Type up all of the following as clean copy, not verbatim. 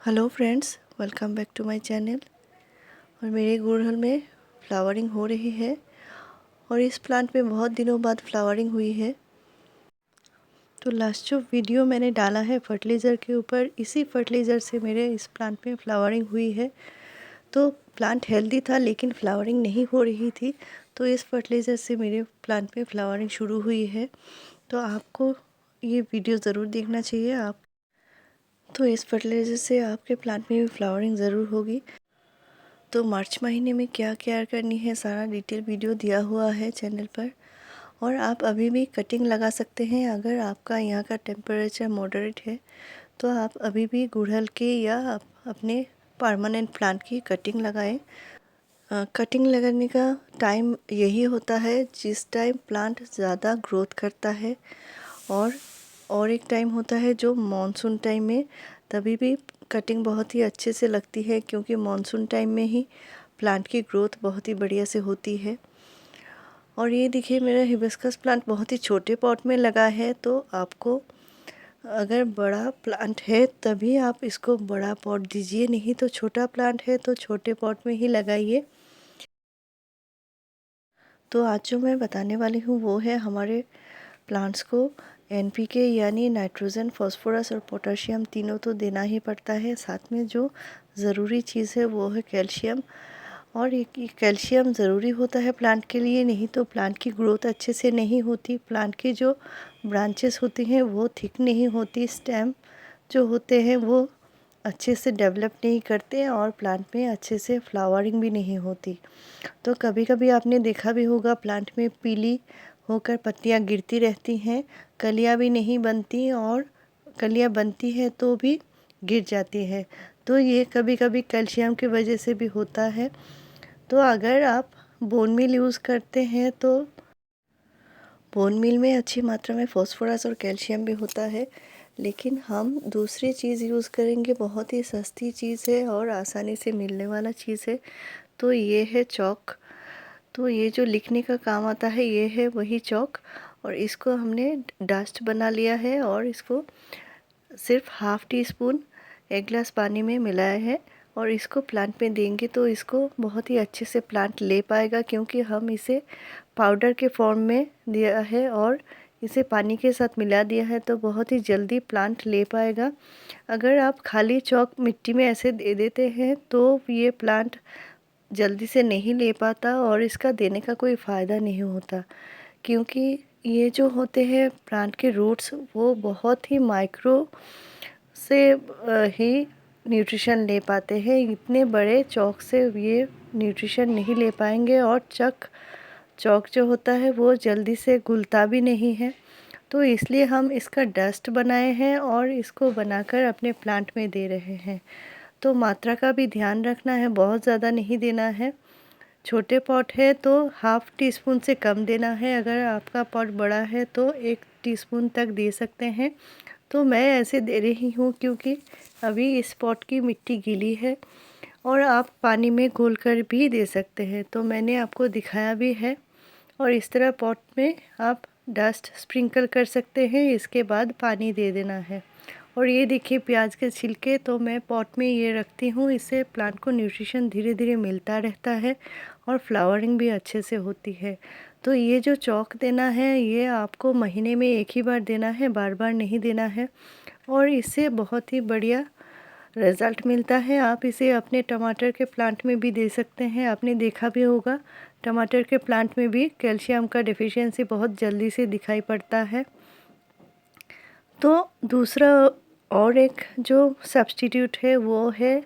Hello friends, welcome back to my channel. और मेरे गुड़हल में फ्लावरिंग हो रही है और इस प्लांट में बहुत दिनों बाद फ्लावरिंग हुई है। तो लास्ट जो वीडियो मैंने डाला है फर्टिलाइज़र के ऊपर, इसी फर्टिलाइज़र से मेरे इस प्लांट में फ्लावरिंग हुई है। तो प्लांट हेल्दी था लेकिन फ्लावरिंग नहीं हो रही थी, तो इस फर्टिलाइज़र से मेरे प्लांट में फ्लावरिंग शुरू हुई है। तो आपको ये वीडियो ज़रूर देखना चाहिए। तो इस फर्टिलाइज़र से आपके प्लांट में भी फ्लावरिंग ज़रूर होगी। तो मार्च महीने में क्या केयर करनी है, सारा डिटेल वीडियो दिया हुआ है चैनल पर। और आप अभी भी कटिंग लगा सकते हैं। अगर आपका यहाँ का टेम्परेचर मॉडरेट है तो आप अभी भी गुड़हल के या अपने परमानेंट प्लांट की कटिंग लगाएं। कटिंग लगाने का टाइम यही होता है जिस टाइम प्लांट ज़्यादा ग्रोथ करता है। और एक टाइम होता है जो मॉनसून टाइम में, तभी भी कटिंग बहुत ही अच्छे से लगती है, क्योंकि मॉनसून टाइम में ही प्लांट की ग्रोथ बहुत ही बढ़िया से होती है। और ये देखिए, मेरा हिबिस्कस प्लांट बहुत ही छोटे पॉट में लगा है। तो आपको अगर बड़ा प्लांट है तभी आप इसको बड़ा पॉट दीजिए, नहीं तो छोटा प्लांट है तो छोटे पॉट में ही लगाइए। तो आज जो मैं बताने वाली हूँ वो है हमारे प्लांट्स को एनपीके यानी नाइट्रोजन, फास्फोरस और पोटाशियम तीनों तो देना ही पड़ता है। साथ में जो ज़रूरी चीज़ है वो है कैल्शियम। और ये कैल्शियम ज़रूरी होता है प्लांट के लिए, नहीं तो प्लांट की ग्रोथ अच्छे से नहीं होती। प्लांट की जो ब्रांचेस होती हैं वो थिक नहीं होती, स्टेम जो होते हैं वो अच्छे से डेवलप नहीं करते और प्लांट में अच्छे से फ्लावरिंग भी नहीं होती। तो कभी कभी आपने देखा भी होगा, प्लांट में पीली होकर पत्तियां गिरती रहती हैं, कलियां भी नहीं बनती, और कलियां बनती है तो भी गिर जाती है। तो ये कभी कभी कैल्शियम की वजह से भी होता है। तो अगर आप बोन मील यूज़ करते हैं तो बोन मील में अच्छी मात्रा में फास्फोरस और कैल्शियम भी होता है। लेकिन हम दूसरी चीज़ यूज़ करेंगे, बहुत ही सस्ती चीज़ है और आसानी से मिलने वाला चीज़ है। तो ये है चॉक। तो ये जो लिखने का काम आता है ये है वही चॉक। और इसको हमने डस्ट बना लिया है और इसको सिर्फ हाफ़ टी स्पून एक गिलास पानी में मिलाया है। और इसको प्लांट में देंगे तो इसको बहुत ही अच्छे से प्लांट ले पाएगा, क्योंकि हम इसे पाउडर के फॉर्म में दिया है और इसे पानी के साथ मिला दिया है, तो बहुत ही जल्दी प्लांट ले पाएगा। अगर आप खाली चॉक मिट्टी में ऐसे दे देते हैं तो ये प्लांट जल्दी से नहीं ले पाता और इसका देने का कोई फ़ायदा नहीं होता, क्योंकि ये जो होते हैं प्लांट के रूट्स वो बहुत ही माइक्रो से ही न्यूट्रिशन ले पाते हैं। इतने बड़े चॉक से ये न्यूट्रिशन नहीं ले पाएंगे। और चॉक जो होता है वो जल्दी से घुलता भी नहीं है। तो इसलिए हम इसका डस्ट बनाए हैं और इसको बनाकर अपने प्लांट में दे रहे हैं। तो मात्रा का भी ध्यान रखना है, बहुत ज़्यादा नहीं देना है। छोटे पॉट है तो हाफ़ टी स्पून से कम देना है। अगर आपका पॉट बड़ा है तो 1 टीस्पून तक दे सकते हैं। तो मैं ऐसे दे रही हूँ क्योंकि अभी इस पॉट की मिट्टी गीली है, और आप पानी में घोल कर भी दे सकते हैं। तो मैंने आपको दिखाया भी है। और इस तरह पॉट में आप डस्ट स्प्रिंकल कर सकते हैं, इसके बाद पानी दे देना है। और ये देखिए प्याज के छिलके, तो मैं पॉट में ये रखती हूँ, इससे प्लांट को न्यूट्रिशन धीरे धीरे मिलता रहता है और फ्लावरिंग भी अच्छे से होती है। तो ये जो चॉक देना है ये आपको महीने में एक ही बार देना है, बार बार नहीं देना है। और इससे बहुत ही बढ़िया रिज़ल्ट मिलता है। आप इसे अपने टमाटर के प्लांट में भी दे सकते हैं। आपने देखा भी होगा, टमाटर के प्लांट में भी कैल्शियम का डिफिशियंसी बहुत जल्दी से दिखाई पड़ता है। तो दूसरा और एक जो सब्स्टिट्यूट है वो है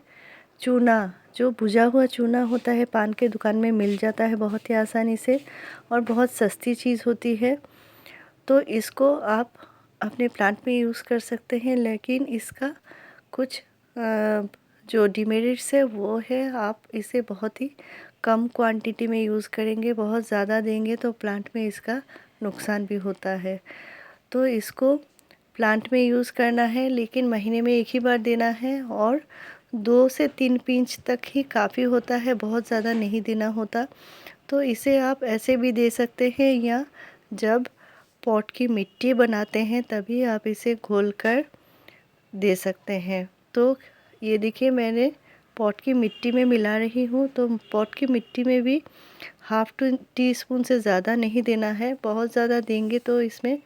चूना। जो भुजा हुआ चूना होता है, पान के दुकान में मिल जाता है बहुत ही आसानी से और बहुत सस्ती चीज़ होती है। तो इसको आप अपने प्लांट में यूज़ कर सकते हैं। लेकिन इसका कुछ जो डिमेरिट्स है वो है, आप इसे बहुत ही कम क्वांटिटी में यूज़ करेंगे, बहुत ज़्यादा देंगे तो प्लांट में इसका नुकसान भी होता है। तो इसको प्लांट में यूज़ करना है, लेकिन महीने में एक ही बार देना है। और 2 से 3 पिंच तक ही काफ़ी होता है, बहुत ज़्यादा नहीं देना होता। तो इसे आप ऐसे भी दे सकते हैं, या जब पॉट की मिट्टी बनाते हैं तभी आप इसे घोल कर दे सकते हैं। तो ये देखिए मैंने पॉट की मिट्टी में मिला रही हूँ। तो पॉट की मिट्टी में भी हाफ़ टी स्पून से ज़्यादा नहीं देना है। बहुत ज़्यादा देंगे तो इसमें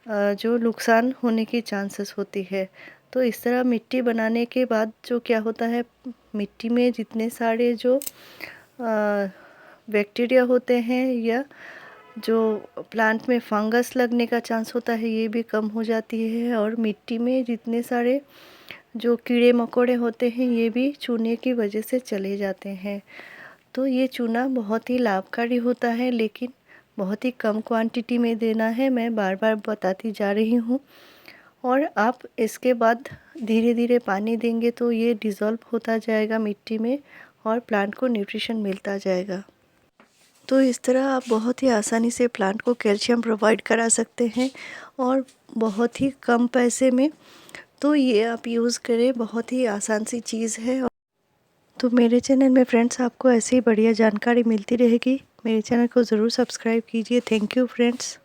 जो नुकसान होने की चांसेस होती है। तो इस तरह मिट्टी बनाने के बाद जो क्या होता है, मिट्टी में जितने सारे जो बैक्टीरिया होते हैं या जो प्लांट में फंगस लगने का चांस होता है, ये भी कम हो जाती है। और मिट्टी में जितने सारे जो कीड़े मकोड़े होते हैं, ये भी चूने की वजह से चले जाते हैं। तो ये चूना बहुत ही लाभकारी होता है, लेकिन बहुत ही कम क्वांटिटी में देना है। मैं बार बार बताती जा रही हूँ। और आप इसके बाद धीरे धीरे पानी देंगे तो ये डिज़ोल्व होता जाएगा मिट्टी में और प्लांट को न्यूट्रिशन मिलता जाएगा। तो इस तरह आप बहुत ही आसानी से प्लांट को कैल्शियम प्रोवाइड करा सकते हैं और बहुत ही कम पैसे में। तो ये आप यूज़ करें, बहुत ही आसान सी चीज़ है। तो मेरे चैनल में फ्रेंड्स आपको ऐसी ही बढ़िया जानकारी मिलती रहेगी। मेरे चैनल को ज़रूर सब्सक्राइब कीजिए। Thank you friends.